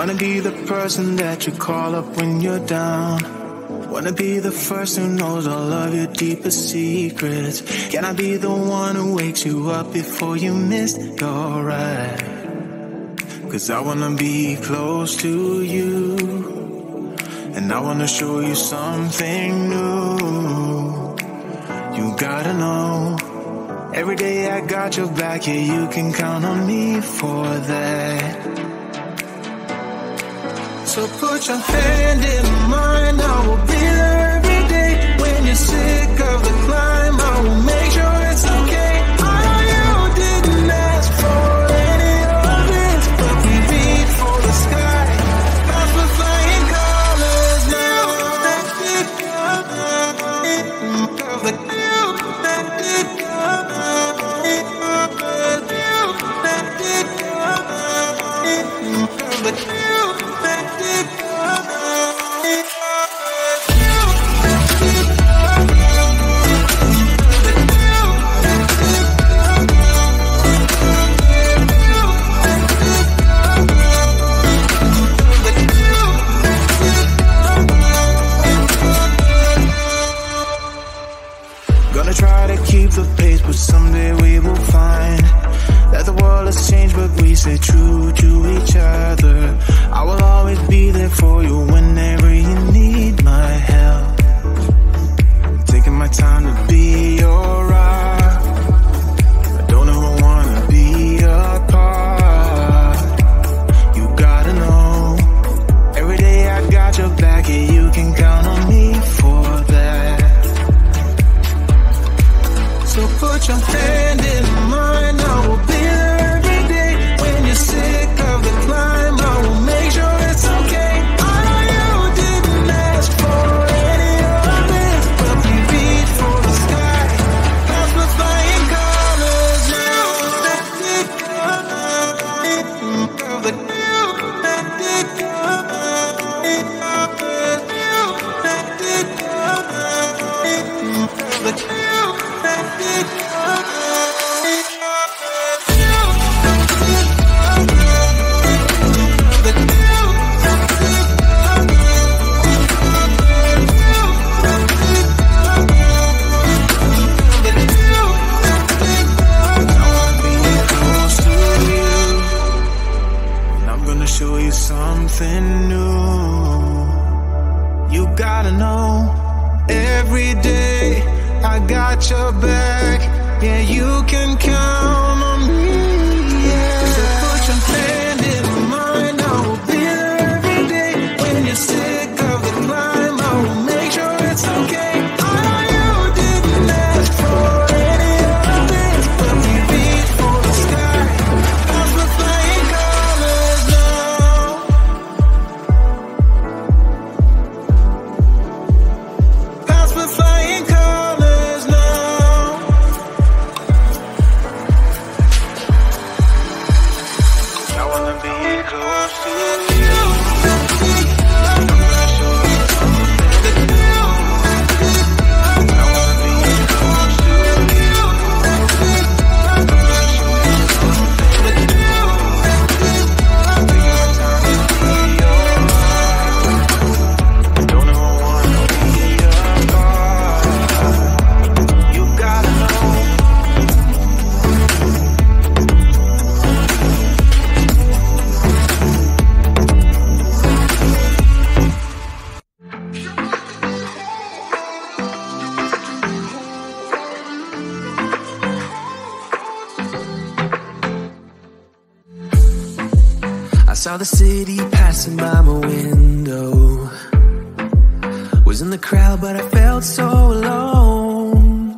Wanna be the person that you call up when you're down. Wanna be the first who knows all of your deepest secrets. Can I be the one who wakes you up before you miss your ride? 'Cause I wanna be close to you, and I wanna show you something new. You gotta know, every day I got your back, yeah, you can count on me for that. So put your hand in mine, I will be there every day. When you're sick of the climb, I will make sure it's okay. I know you didn't ask for any of this, but we reach for the sky. Cause we're flying colors now. Let it go. Let it go. Let it go. Let it go. Gonna try to keep the pace, but someday we will find that the world has changed, but we stay true to each other. I will always be there for you whenever you need my help. Taking my time to be your rock. I don't ever wanna be apart. You gotta know, every day I got your back, yeah, you can count on me for that. So put your hand in mine, I will be there every day. When you're sick of the climb, I will make sure it's okay. I know you didn't ask for any of this, but we reach for the sky. Cause we're flying colors now. Let it go. Let it go. Let it go. Let it go. Let it go. Show you something new. You gotta know, every day I got your back. Yeah, you can count on me. Yeah. So put your hand in mine, I will be there every day. When you're sick of the climb, I will make sure it's okay. I know you didn't ask for any of this, but we reach for the sky. Cause we're flying colors now. Cause we're flying colors now. I wanna be close to you. I saw the city passing by my window. Was in the crowd, but I felt so alone.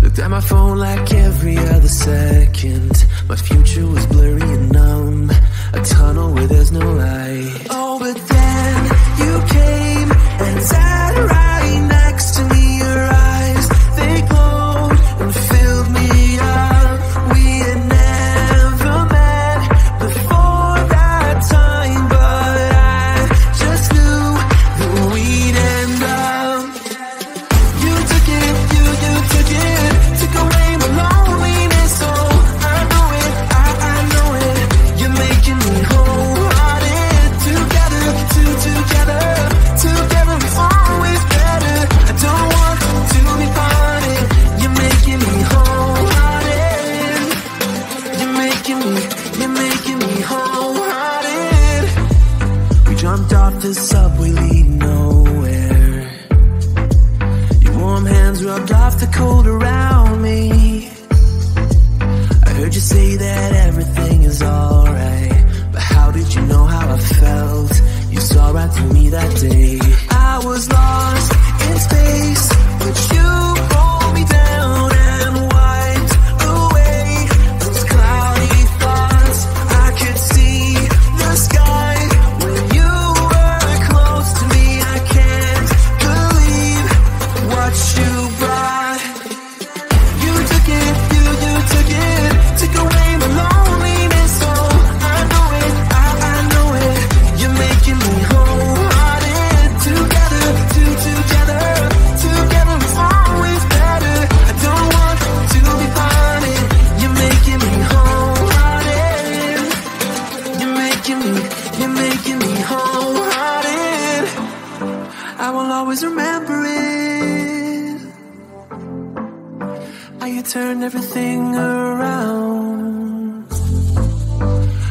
Looked at my phone like every other second. My future was blurry and numb, a tunnel where there's no light. Oh, but then you came and sat right next to me. Your eyes, they glowed and filled me up. We had never met before that time, but I just knew that we'd end up. You took it, you took it, took away my loneliness. Oh, I know it, I know it. You're making me whole. I turn everything around.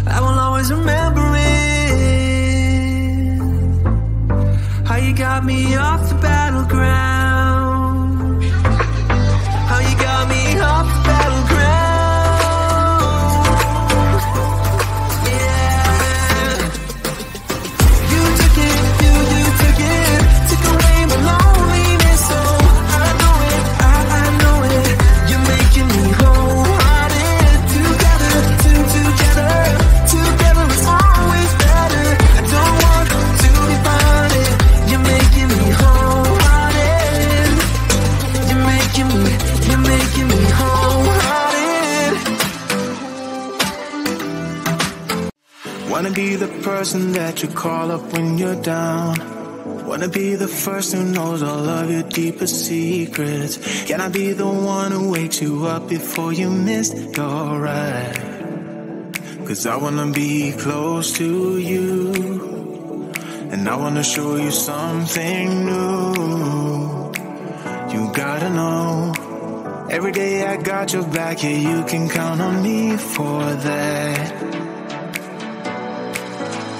I will always remember it, how you got me off the battleground, how you got me off the battleground. Yeah, you took it, you took it, took away my loneliness. So I know it, I know it. You're making me wholehearted. Together, together is always better. I don't want to define it. You're making me wholehearted. You're making me wholehearted. Wanna be the person that you call up when you're down. Wanna be the first who knows all of your deepest secrets. Can I be the one who wakes you up before you miss your ride? 'Cause I wanna be close to you, and I wanna show you something new. You gotta know, every day I got your back, yeah, you can count on me for that.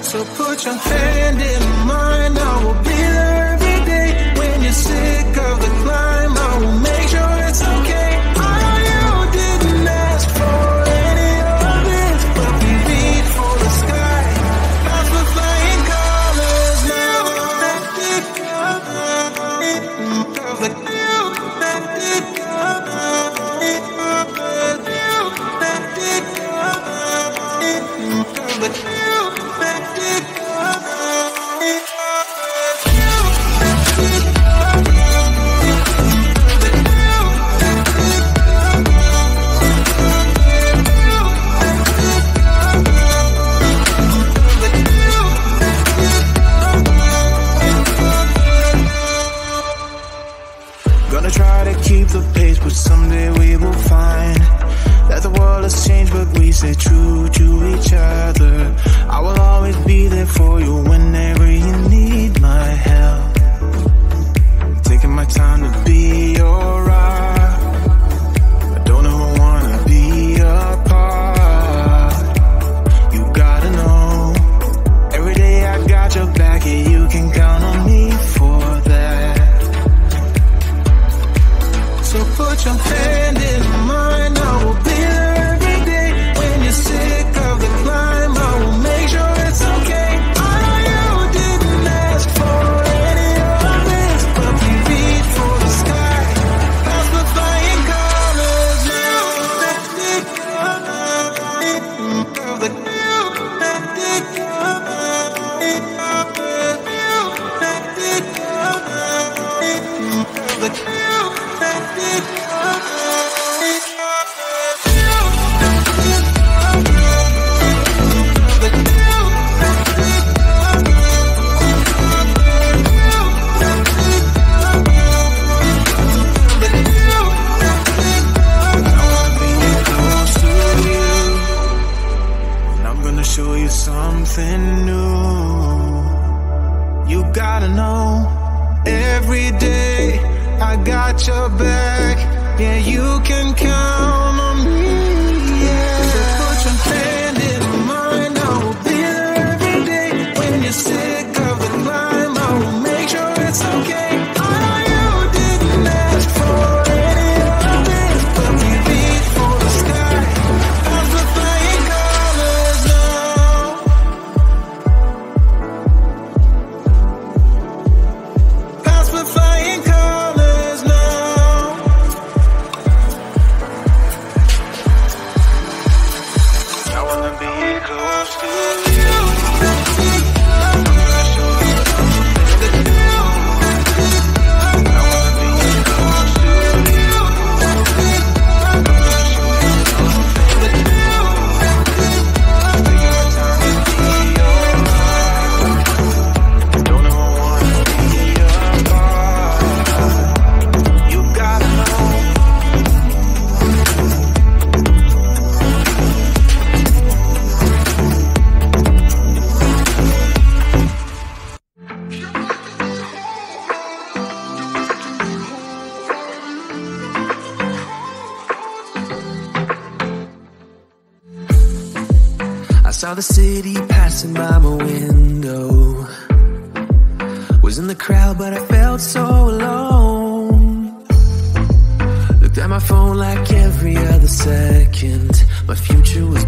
So put your hand in mine, I will be there every day. When you're sick of the climb, I will make sure it's okay. I know you didn't ask for any of this, but we reach for the sky. That's for flying colors now. Gonna try to keep the pace, but someday we will find that the world has changed, but we stay true to each other. I will always be there for you whenever you need my help. I'm taking my time to be your rock. I don't ever wanna be apart. You gotta know, every day I got your back, yeah, you can count on me for that. So put your hand in mine, I will be there every day. When you're sick of the climb, I will make sure it's okay. I know you didn't ask for any of this, but we reach for the sky. That's the flying colors now. Show you something new. You gotta know, every day I got your back. Yeah, you can count on me. Yeah, so put your hand in mine, I will be there every day. When you're sick of the climb, I will make sure it's okay. I know you didn't ask for any of this, but we reach for the sky. As the flying colors now. As we're flying colors now. I wanna be close to you. I saw the city passing by my window. Was in the crowd, but I felt so alone. Looked at my phone like every other second. My future was